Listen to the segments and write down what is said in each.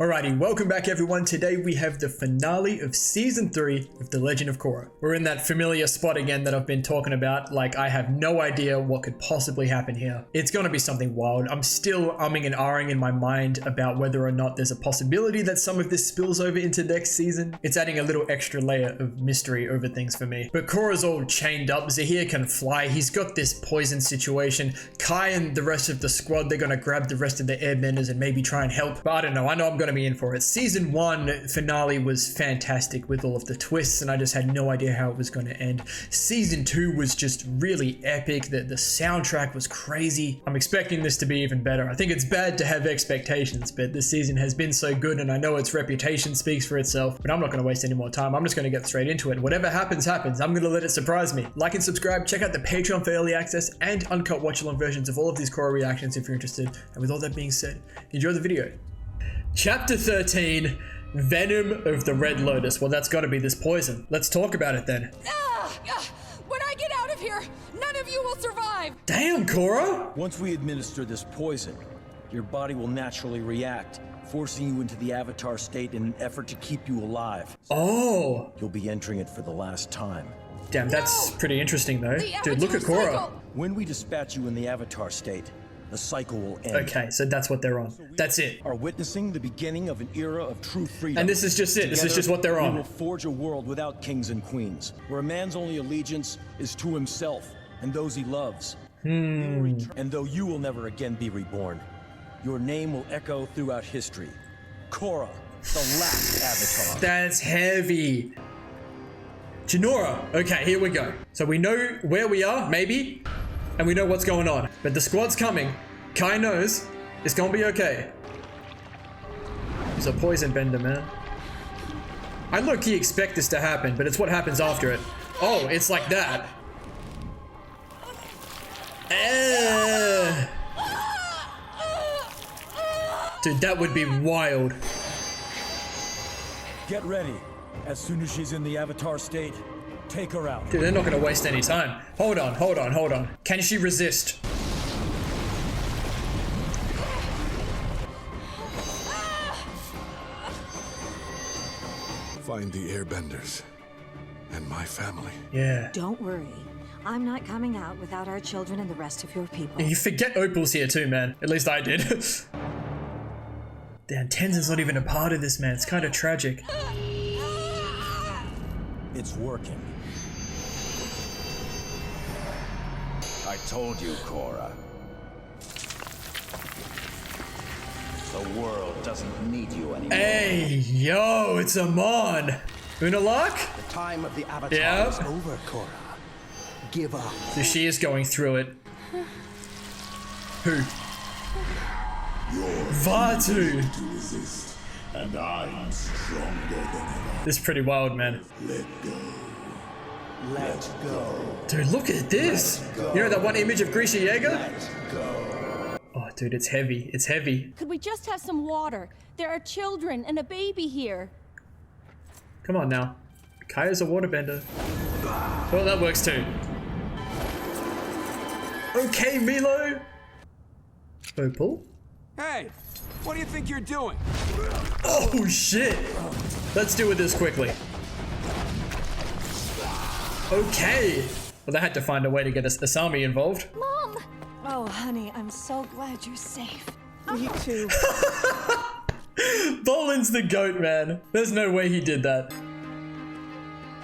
Alrighty, welcome back everyone. Today we have the finale of Season 3 of The Legend of Korra. We're in that familiar spot again that I've been talking about, like I have no idea what could possibly happen here. It's gonna be something wild. I'm still umming and ahhing in my mind about whether or not there's a possibility that some of this spills over into next season. It's adding a little extra layer of mystery over things for me. But Korra's all chained up, Zahir can fly, he's got this poison situation. Kai and the rest of the squad, they're gonna grab the rest of the airbenders and maybe try and help. But I don't know, I know I'm gonna be in for it. Season 1 finale was fantastic with all of the twists and I just had no idea how it was going to end. Season 2 was just really epic. The soundtrack was crazy. I'm expecting this to be even better. I think it's bad to have expectations, but this season has been so good and I know its reputation speaks for itself, but I'm not going to waste any more time. I'm just going to get straight into it. Whatever happens, happens. I'm going to let it surprise me. Like and subscribe, check out the Patreon for early access and uncut watch-along versions of all of these Korra reactions if you're interested. And with all that being said, enjoy the video. Chapter 13, Venom of the Red Lotus. Well, that's got to be this poison. Let's talk about it then. When I get out of here, none of you will survive. Damn, Korra. Once we administer this poison, your body will naturally react, forcing you into the Avatar state in an effort to keep you alive. Oh. You'll be entering it for the last time. Damn, that's pretty interesting though. Dude, look at Korra. Cycle. When we dispatch you in the Avatar state, the cycle will end. Okay, so that's what they're on. That's it. Are witnessing the beginning of an era of true freedom. And this is just it. This is just what they're on. We will forge a world without kings and queens, where a man's only allegiance is to himself and those he loves. And though you will never again be reborn, your name will echo throughout history. Korra, the last Avatar. That's heavy. Jinora. Okay, here we go. So we know where we are, maybe. And we know what's going on. But the squad's coming. Kai knows. It's gonna be okay. He's a poison bender, man. I low-key expect this to happen, but it's what happens after it. Oh, it's like that. Dude, that would be wild. Get ready. As soon as she's in the Avatar state, take her out. Dude, they're not gonna waste any time. Hold on, hold on, hold on. Can she resist? Find the airbenders and my family. Yeah. Don't worry. I'm not coming out without our children and the rest of your people. You forget Opal's here too, man. At least I did. Damn, Tenzin's not even a part of this, man. It's kind of tragic. It's working. I told you, Korra. The world doesn't need you anymore. Hey, yo, it's Amon. Unalak? The time of the Avatar is over, Korra. Give up. So she is going through it. Who? Vatu. To resist, and I'm stronger than ever. This is pretty wild, man. Let go. Let go. Dude, look at this. You know that one image of Grisha Yeager? Let go. Oh, dude, it's heavy. It's heavy. Could we just have some water? There are children and a baby here. Come on now. Kaya's a waterbender. Well, that works too. Okay, Milo. Opal. Hey, what do you think you're doing? Oh, shit. Let's deal with this quickly. Okay. Well, they had to find a way to get Asami involved. Mom! Oh, honey, I'm so glad you're safe. Me too. Bolin's the goat, man. There's no way he did that.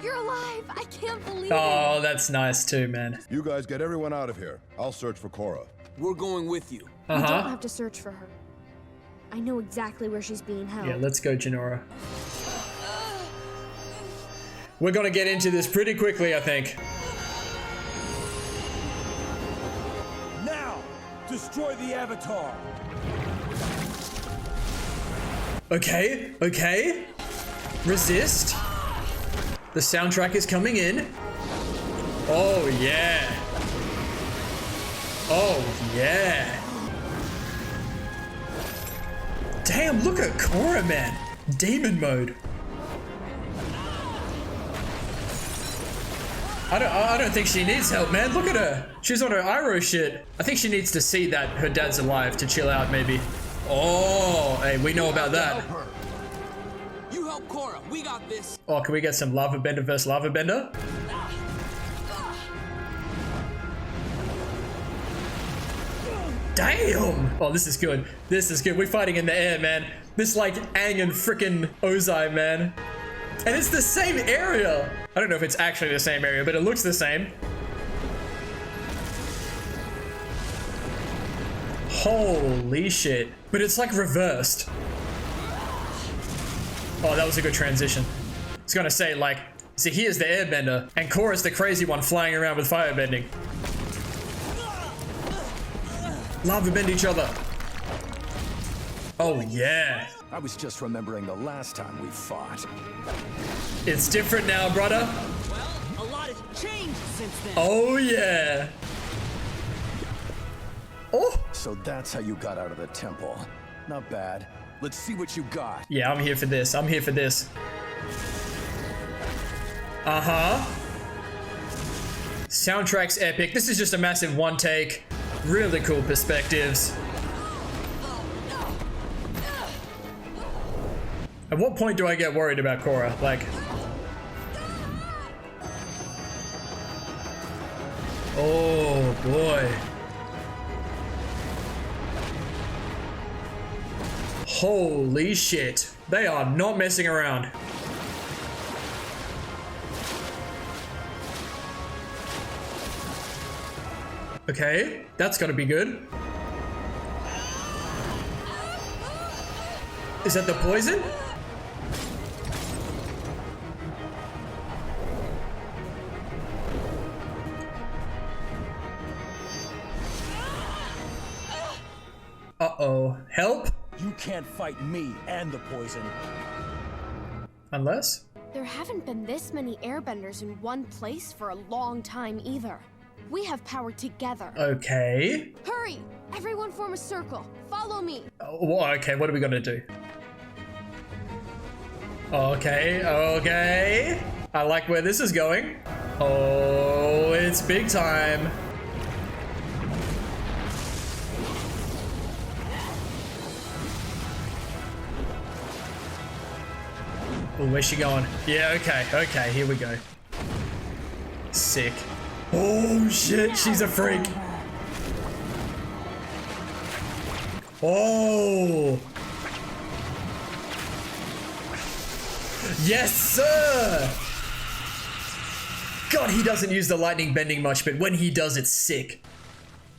You're alive. I can't believe it. Oh, that's nice too, man. You guys get everyone out of here. I'll search for Korra. We're going with you. You don't have to search for her. I know exactly where she's being held. Yeah, let's go, Jinora. We're gonna get into this pretty quickly, I think. Now, destroy the Avatar. Okay, okay. Resist. The soundtrack is coming in. Oh, yeah. Oh, yeah. Damn, look at Korra, man. Demon mode. I don't think she needs help, man. Look at her. She's on her Iroh shit. I think she needs to see that her dad's alive to chill out, maybe. Oh, hey, we know about that. You help Korra. We got this. Oh, can we get some lava bender versus lava bender? Damn! Oh, this is good. This is good. We're fighting in the air, man. This like Aang and frickin' Ozai, man. And it's the same area. I don't know if it's actually the same area, but it looks the same. Holy shit. But it's like reversed. Oh, that was a good transition. I was gonna say, like, see, here's the airbender, and Korra's the crazy one flying around with firebending. Lava bend each other. Oh, yeah. I was just remembering the last time we fought. It's different now, brother. Well, a lot has changed since then. Oh, yeah. Oh. So that's how you got out of the temple. Not bad. Let's see what you got. Yeah, I'm here for this. I'm here for this. Uh-huh. Soundtrack's epic. This is just a massive one take. Really cool perspectives. At what point do I get worried about Korra? Like... Oh, boy. Holy shit. They are not messing around. Okay, that's gotta be good. Is that the poison? Uh-oh. Help? You can't fight me and the poison. Unless? There haven't been this many airbenders in one place for a long time either. We have power together. Okay. Hurry! Everyone form a circle. Follow me. Oh, well, okay, what are we gonna do? Okay, okay. I like where this is going. Oh, it's big time. Oh, where's she going? Yeah, okay, okay, here we go. Sick. Oh, shit, she's a freak. Oh. Yes, sir! God, he doesn't use the lightning bending much, but when he does, it's sick.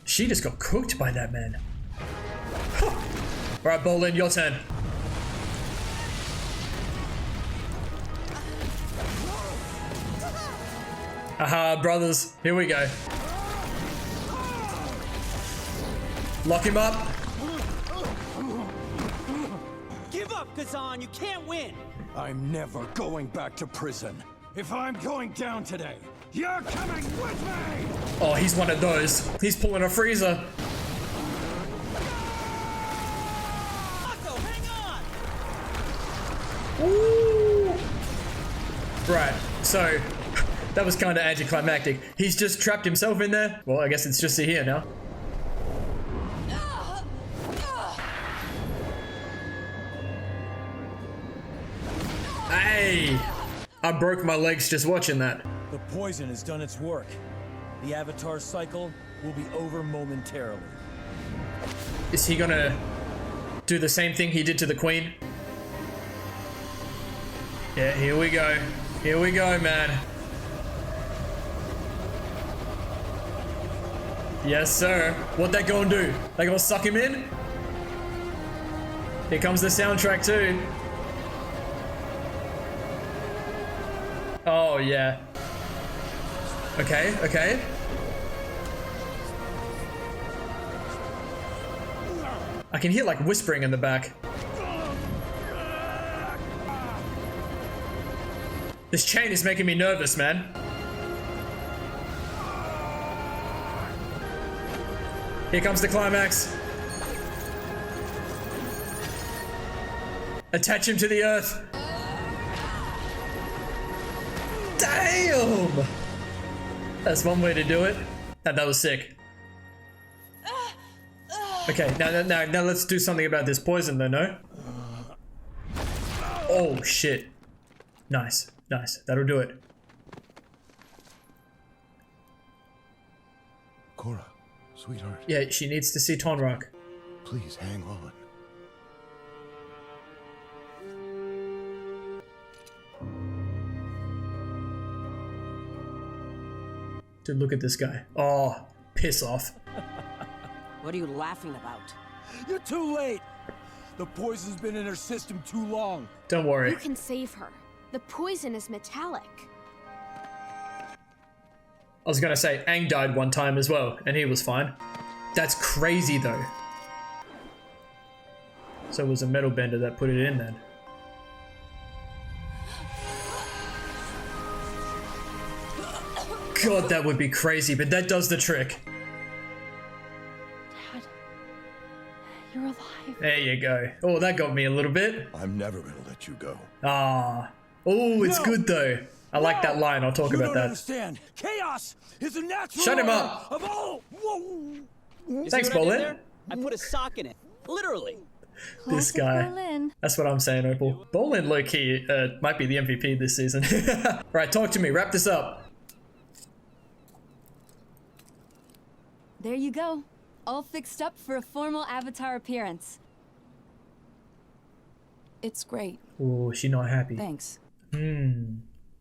She just got cooked by that man. Huh. All right, Bolin, your turn. Aha, brothers. Here we go. Lock him up. Give up, Kazan. You can't win. I'm never going back to prison. If I'm going down today, you're coming with me! Oh, he's one of those. He's pulling a freezer. Mako, hang on! Ooh. Right, so that was kind of anticlimactic. He's just trapped himself in there. Well, I guess it's just here now. Hey! I broke my legs just watching that. The poison has done its work. The Avatar cycle will be over momentarily. Is he gonna do the same thing he did to the Queen? Yeah, here we go. Here we go, man. Yes, sir. What that gonna do? They gonna suck him in? Here comes the soundtrack too. Oh, yeah. Okay, okay. I can hear like whispering in the back. This chain is making me nervous, man. Here comes the climax. Attach him to the earth. Damn! That's one way to do it. And that was sick. Okay, now let's do something about this poison though, no? Oh, shit. Nice. That'll do it. Korra, sweetheart. Yeah, she needs to see Tonrak. Please hang on. Dude, look at this guy. Oh, piss off. What are you laughing about? You're too late! The poison's been in her system too long. Don't worry. You can save her. The poison is metallic. I was gonna say, Aang died one time as well, and he was fine. That's crazy though. So it was a metal bender that put it in then. God, that would be crazy, but that does the trick. Dad, you're alive. There you go. Oh, that got me a little bit. I'm never gonna let you go. Ah. Oh, it's No. good though. I like that line. I'll talk You about don't that. understand. Chaos is a natural Shut him order up. of all. Whoa. You Thanks, see what I did Bolin. there? I put a sock in it. Literally. This Classic guy. Berlin. That's what I'm saying, Opal. Bolin low-key might be the MVP this season. Right, talk to me. Wrap this up. There you go. All fixed up for a formal Avatar appearance. It's great. Oh, she not happy. Thanks.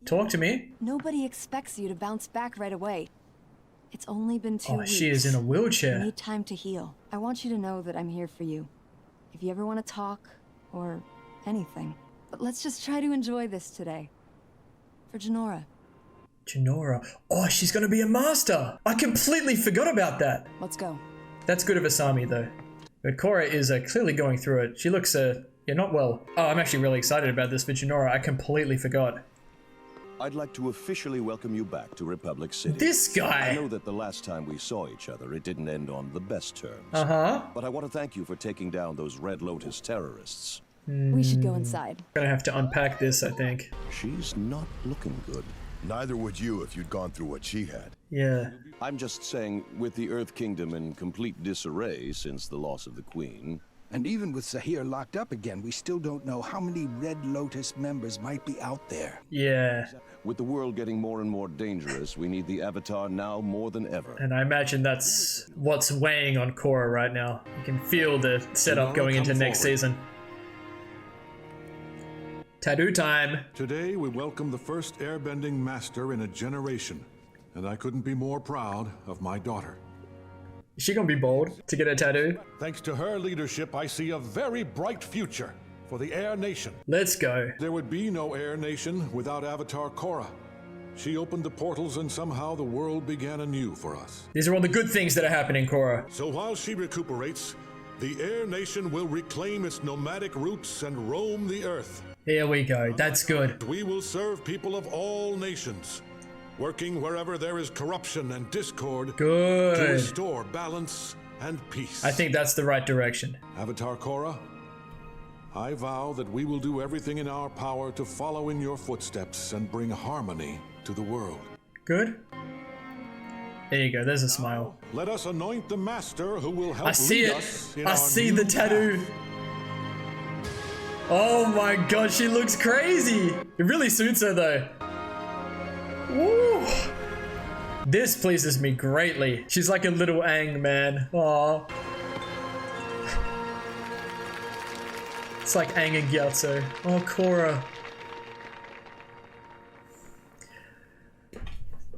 Talk to me. Nobody expects you to bounce back right away. It's only been 2 Oh, weeks. she is in a You wheelchair. need time to heal. I want you to know that I'm here for you. If you ever want to talk, or anything. But let's just try to enjoy this today. For Janora. Janora. Oh, she's gonna be a master. I completely forgot about that. Let's go. That's good of Asami though. But Korra is clearly going through it. She looks, yeah, not well. Oh, I'm actually really excited about this for Janora. I completely forgot. I'd like to officially welcome you back to Republic City. This I guy. know that the last time we saw each other, it didn't end on the best terms. Uh-huh. But I want to thank you for taking down those Red Lotus terrorists. We should go inside. Gonna have to unpack this, I think. She's not looking good. Neither would you if you'd gone through what she had. Yeah. I'm just saying, with the Earth Kingdom in complete disarray since the loss of the Queen, And even with Zahir locked up again, we still don't know how many Red Lotus members might be out there. Yeah. with the world getting more and more dangerous, we need the Avatar now more than ever. And I imagine that's what's weighing on Korra right now. You can feel the setup going into next season. Tattoo time. Today we welcome the first airbending master in a generation, and I couldn't be more proud of my daughter. Is she gonna be bold to get a tattoo? Thanks to her leadership, I see a very bright future for the Air Nation. Let's go. There would be no Air Nation without Avatar Korra. She opened the portals and somehow the world began anew for us. These are all the good things that are happening, Korra. So while she recuperates, the Air Nation will reclaim its nomadic roots and roam the earth. Here we go. That's good. We will serve people of all nations, working wherever there is corruption and discord to Good. restore balance and peace. I think that's the right direction. Avatar Korra, I vow that we will do everything in our power to follow in your footsteps and bring harmony to the world. Good. There you go. There's a smile. Let us anoint the master who will help I see lead it. us in I our see new the tattoo. path. Oh my god, she looks crazy. It really suits her though. Woo. This pleases me greatly. She's like a little Aang, man. Aww. It's like Aang and Gyatso. Oh, Korra.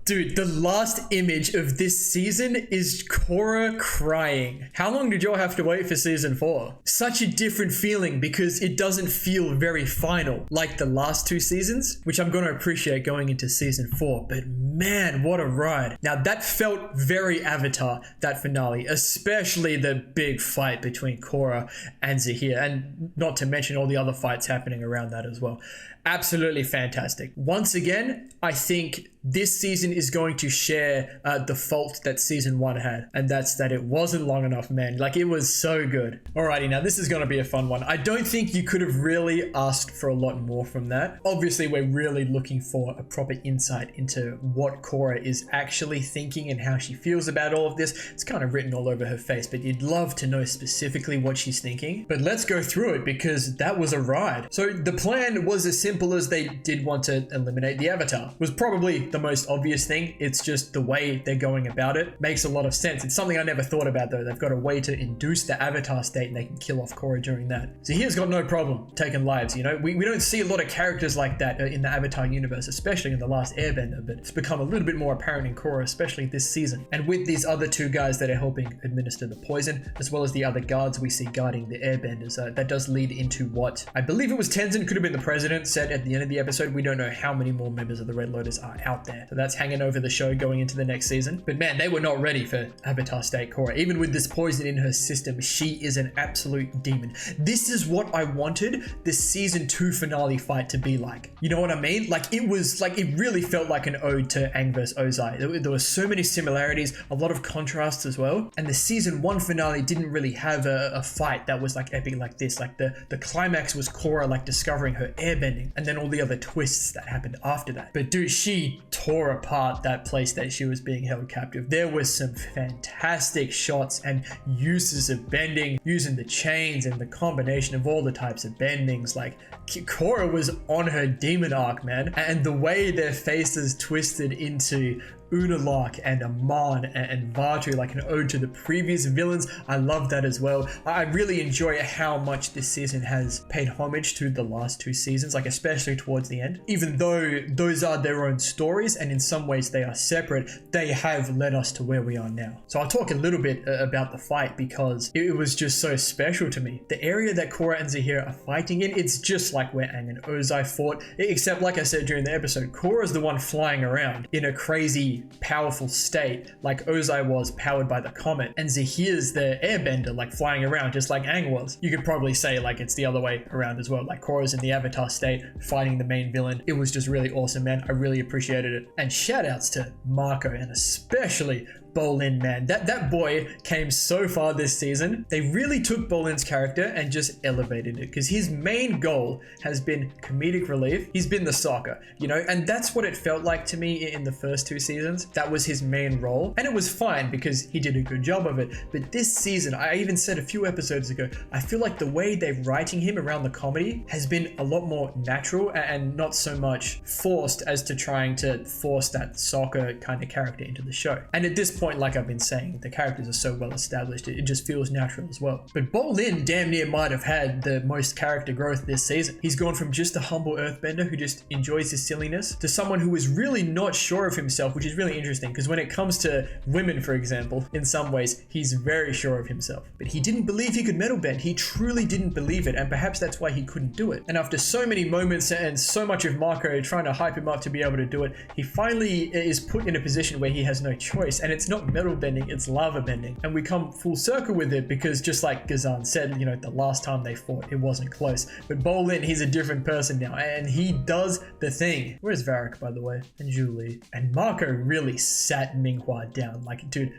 Dude, the last image of this season is Korra crying. How long did y'all have to wait for season 4? Such a different feeling because it doesn't feel very final like the last 2 seasons, which I'm going to appreciate going into season 4. But man, what a ride. Now that felt very Avatar, that finale, especially the big fight between Korra and Zahir, and not to mention all the other fights happening around that as well. Absolutely fantastic. Once again, I think this season is going to share the fault that season 1 had, and that's that it wasn't long enough, man. Like, it was so good. Alrighty, now this is going to be a fun one. I don't think you could have really asked for a lot more from that. Obviously, we're really looking for a proper insight into what what Korra is actually thinking and how she feels about all of this. It's kind of written all over her face, but you'd love to know specifically what she's thinking. But let's go through it because that was a ride. So the plan was as simple as they did want to eliminate the Avatar. It was probably the most obvious thing. It's just the way they're going about it makes a lot of sense. It's something I never thought about though. They've got a way to induce the Avatar state and they can kill off Korra during that. So he's got no problem taking lives, you know? We don't see a lot of characters like that in the Avatar universe, especially in The Last Airbender, but it's become a little bit more apparent in Korra, especially this season. And with these other two guys that are helping administer the poison, as well as the other guards we see guarding the airbenders, that does lead into what I believe it was Tenzin, could have been the president, said at the end of the episode. We don't know how many more members of the Red Lotus are out there. So that's hanging over the show going into the next season. But man, they were not ready for Avatar State Korra. Even with this poison in her system, she is an absolute demon. This is what I wanted the season 2 finale fight to be like. You know what I mean? Like it really felt like an ode to Aang vs Ozai. There were so many similarities, a lot of contrasts as well. And the season 1 finale didn't really have a fight that was like epic like this. Like the climax was Korra like discovering her airbending and then all the other twists that happened after that. But dude, she tore apart that place that she was being held captive. There was some fantastic shots and uses of bending, using the chains and the combination of all the types of bendings. Like Korra was on her demon arc, man. And the way their faces twisted into Unalaq and Aman and Vatu, like an ode to the previous villains. I love that as well. I really enjoy how much this season has paid homage to the last 2 seasons, like especially towards the end. Even though those are their own stories and in some ways they are separate, they have led us to where we are now. So I'll talk a little bit about the fight because it was just so special to me. The area that Korra and Zahir are fighting in, it's just like where Aang and Ozai fought, except like I said during the episode, Korra's the one flying around in a crazy powerful state like Ozai was, powered by the comet, and Zahir's the airbender, like flying around just like Aang was. You could probably say like it's the other way around as well, like Korra's in the Avatar state fighting the main villain. It was just really awesome, man. I really appreciated it. And shout outs to Marco and especially Bolin, man. That boy came so far this season. They really took Bolin's character and just elevated it because his main goal has been comedic relief. He's been the soccer, you know, and that's what it felt like to me in the first 2 seasons. That was his main role and it was fine because he did a good job of it. But this season, I even said a few episodes ago, I feel like the way they're writing him around the comedy has been a lot more natural and not so much forced as to trying to force that soccer kind of character into the show. And at this point, like I've been saying, the characters are so well established, it just feels natural as well. But Bolin damn near might have had the most character growth this season. He's gone from just a humble earthbender who just enjoys his silliness to someone who is really not sure of himself, which is really interesting because when it comes to women, for example, in some ways, he's very sure of himself. But he didn't believe he could metal bend. He truly didn't believe it, and perhaps that's why he couldn't do it. And after so many moments and so much of Marco trying to hype him up to be able to do it, he finally is put in a position where he has no choice, and it's not metal bending, it's lava bending. And we come full circle with it because just like Ghazan said, you know, the last time they fought, it wasn't close. But Bolin, he's a different person now, and he does the thing. Where's Varric, by the way? And Julie. And Marco really sat Minghua down. Like, dude,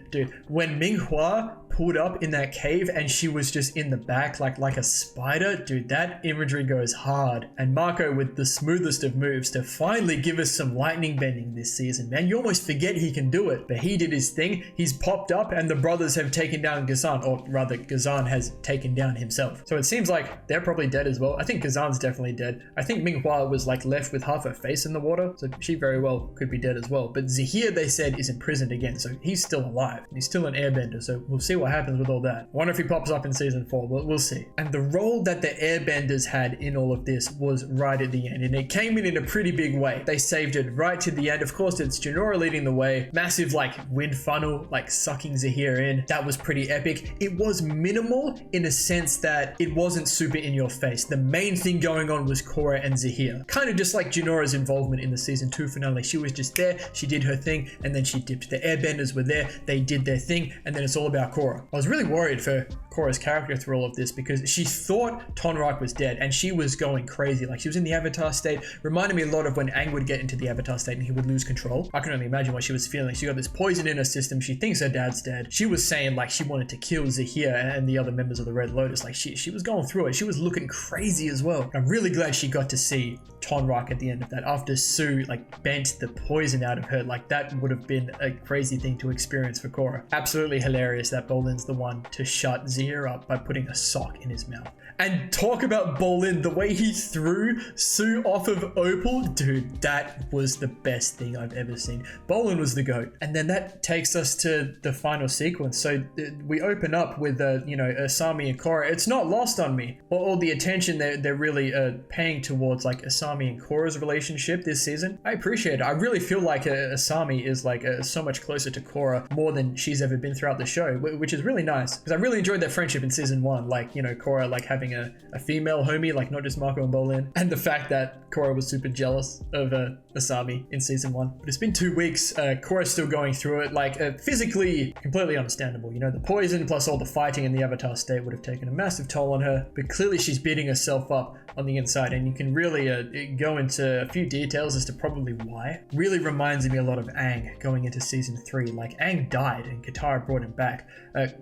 when Minghua pulled up in that cave and she was just in the back like a spider, dude, that imagery goes hard. And Marco with the smoothest of moves to finally give us some lightning bending this season, man. You almost forget he can do it, but he did his thing. He's popped up and the brothers have taken down Ghazan, or rather Ghazan has taken down himself. So it seems like they're probably dead as well. I think Ghazan's definitely dead. I think Minghua was like left with half her face in the water, so she very well could be dead as well. But Zahir, they said, is imprisoned again, so he's still alive. He's still an airbender, so we'll see what happens with all that. I wonder if he pops up in season 4, but we'll see. And the role that the airbenders had in all of this was right at the end, and it came in a pretty big way. They saved it right to the end. Of course, it's Jinora leading the way. Massive like wind funnel, like sucking Zahir in. That was pretty epic. It was minimal in a sense that it wasn't super in your face. The main thing going on was Korra and Zahir. Kind of just like Jinora's involvement in the season 2 finale. She was just there, she did her thing, and then she dipped. The airbenders were there, they did their thing, and then it's all about Korra. Korra. I was really worried for Korra's character through all of this because she thought Tonrak was dead and she was going crazy. Like, she was in the Avatar state. Reminded me a lot of when Aang would get into the Avatar state and he would lose control. I can only imagine what she was feeling. She got this poison in her system. She thinks her dad's dead. She was saying like she wanted to kill Zahir and the other members of the Red Lotus. Like, she was going through it. She was looking crazy as well. I'm really glad she got to see Tonrak at the end of that. After Sue like bent the poison out of her, like that would have been a crazy thing to experience for Korra. Absolutely hilarious that Bolin's the one to shut Zahir up by putting a sock in his mouth. And talk about Bolin, the way he threw Sue off of Opal, dude, that was the best thing I've ever seen. Bolin was the GOAT. And then that takes us to the final sequence. So we open up with, Asami and Korra. It's not lost on me, all the attention they're really paying towards like Asami and Korra's relationship this season. I appreciate it. I really feel like Asami is like so much closer to Korra more than she's ever been throughout the show, which is really nice because I really enjoyed their friendship in season 1. Like, Korra like having a female homie, like not just Marco and Bolin, and the fact that Korra was super jealous of Asami in season 1. But it's been 2 weeks. Korra's still going through it, like physically completely understandable. The poison plus all the fighting in the Avatar state would have taken a massive toll on her, but clearly she's beating herself up on the inside, and you can really go into a few details as to probably why. Really reminds me a lot of Aang going into season 3. Like, Aang died and Katara brought him back.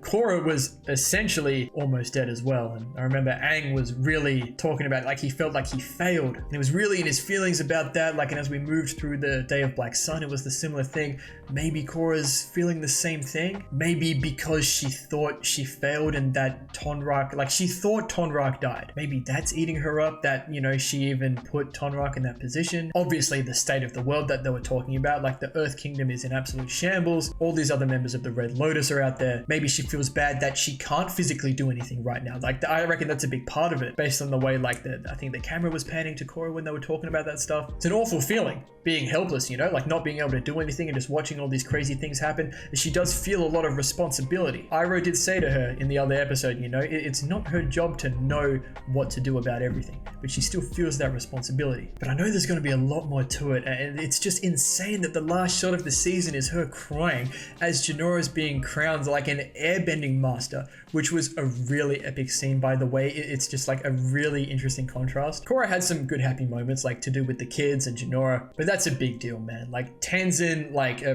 Korra was essentially almost dead as well, and I remember Aang was really talking about like he felt like he failed, and he was really in his feelings about that. Like, and as we moved through the Day of Black Sun, it was the similar thing. Maybe Korra's feeling the same thing. Maybe because she thought she failed and that Tonrak, like she thought Tonrak died. Maybe that's eating her up, that, she even put Tonrak in that position. Obviously the state of the world that they were talking about, like the Earth Kingdom is in absolute shambles. All these other members of the Red Lotus are out there. Maybe she feels bad that she can't physically do anything right now. Like, I reckon that's a big part of it based on the way like I think the camera was panning to Korra when they were talking about that stuff. It's an awful feeling being helpless, like not being able to do anything and just watching all these crazy things happen. She does feel a lot of responsibility. Iroh did say to her in the other episode, it's not her job to know what to do about everything, but she still feels that responsibility. But I know there's going to be a lot more to it, and it's just insane that the last shot of the season is her crying as Janora's being crowned like an airbending master, which was a really epic scene, by the way. It's just like a really interesting contrast. Korra had some good happy moments, like to do with the kids and Janora, but that's a big deal, man. Like Tenzin,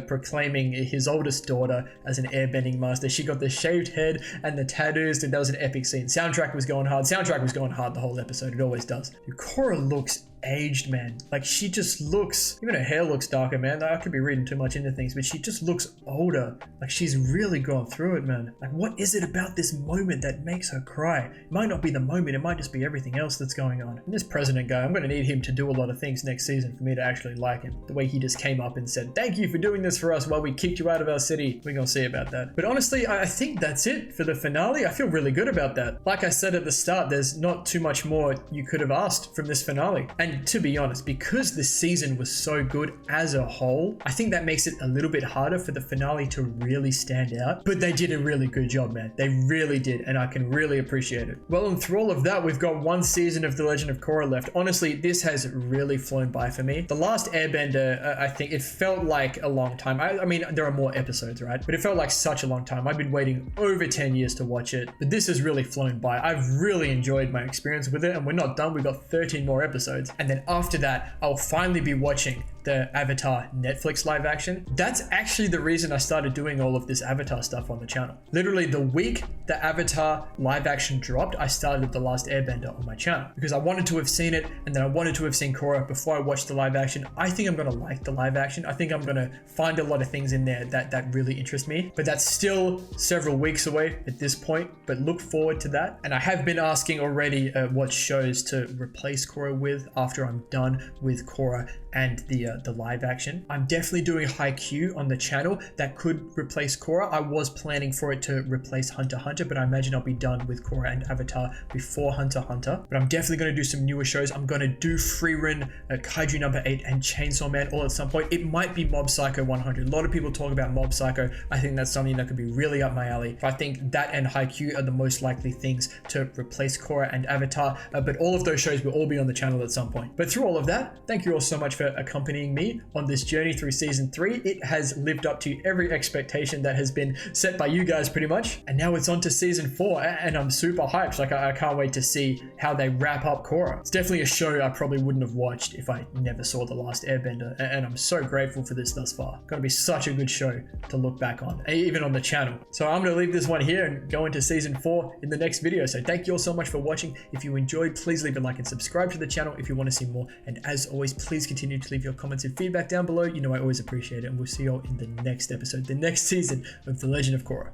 proclaiming his oldest daughter as an airbending master. She got the shaved head and the tattoos, and that was an epic scene. Soundtrack was going hard. Soundtrack was going hard the whole episode. It always does. Korra looks aged, man. Like, she just looks, even her hair looks darker, man. I could be reading too much into things, but she just looks older. Like, she's really gone through it, man. Like, what is it about this moment that makes her cry? It might not be the moment, it might just be everything else that's going on. And this president guy, I'm going to need him to do a lot of things next season for me to actually like him. The way he just came up and said, thank you for doing this for us while we kicked you out of our city. We're going to see about that. But honestly, I think that's it for the finale. I feel really good about that. Like I said at the start, there's not too much more you could have asked from this finale. And to be honest, because the season was so good as a whole, I think that makes it a little bit harder for the finale to really stand out. But they did a really good job, man. They really did, and I can really appreciate it. Well, and through all of that, we've got 1 season of The Legend of Korra left. Honestly, this has really flown by for me. The Last Airbender, I think it felt like a long time. I mean, there are more episodes, right? But it felt like such a long time. I've been waiting over 10 years to watch it, but this has really flown by. I've really enjoyed my experience with it, and we're not done. We've got 13 more episodes. And then after that, I'll finally be watching the Avatar Netflix live action. That's actually the reason I started doing all of this Avatar stuff on the channel. Literally the week the Avatar live action dropped, I started The Last Airbender on my channel because I wanted to have seen it, and then I wanted to have seen Korra before I watched the live action. I think I'm gonna like the live action. I think I'm gonna find a lot of things in there that really interest me, but that's still several weeks away at this point, but look forward to that. And I have been asking already what shows to replace Korra with after I'm done with Korra and the live action. I'm definitely doing Haikyuu on the channel that could replace Korra. I was planning for it to replace Hunter x Hunter, but I imagine I'll be done with Korra and Avatar before Hunter x Hunter. But I'm definitely going to do some newer shows. I'm going to do Frieren, Kaiju number 8, and Chainsaw Man all at some point. It might be Mob Psycho 100. A lot of people talk about Mob Psycho. I think that's something that could be really up my alley. I think that and Haikyuu are the most likely things to replace Korra and Avatar, but all of those shows will all be on the channel at some point. But through all of that, thank you all so much for accompanying accompanying me on this journey through season 3. It has lived up to every expectation that has been set by you guys pretty much. And now it's on to season 4 and I'm super hyped. Like I can't wait to see how they wrap up Korra. It's definitely a show I probably wouldn't have watched if I never saw The Last Airbender, and I'm so grateful for this thus far. Gonna be such a good show to look back on, even on the channel. So I'm gonna leave this one here and go into season 4 in the next video. So thank you all so much for watching. If you enjoyed, please leave a like and subscribe to the channel if you want to see more. And as always, please continue to leave your comments and feedback down below. You know I always appreciate it, and we'll see you all in the next episode, the next season of The Legend of Korra.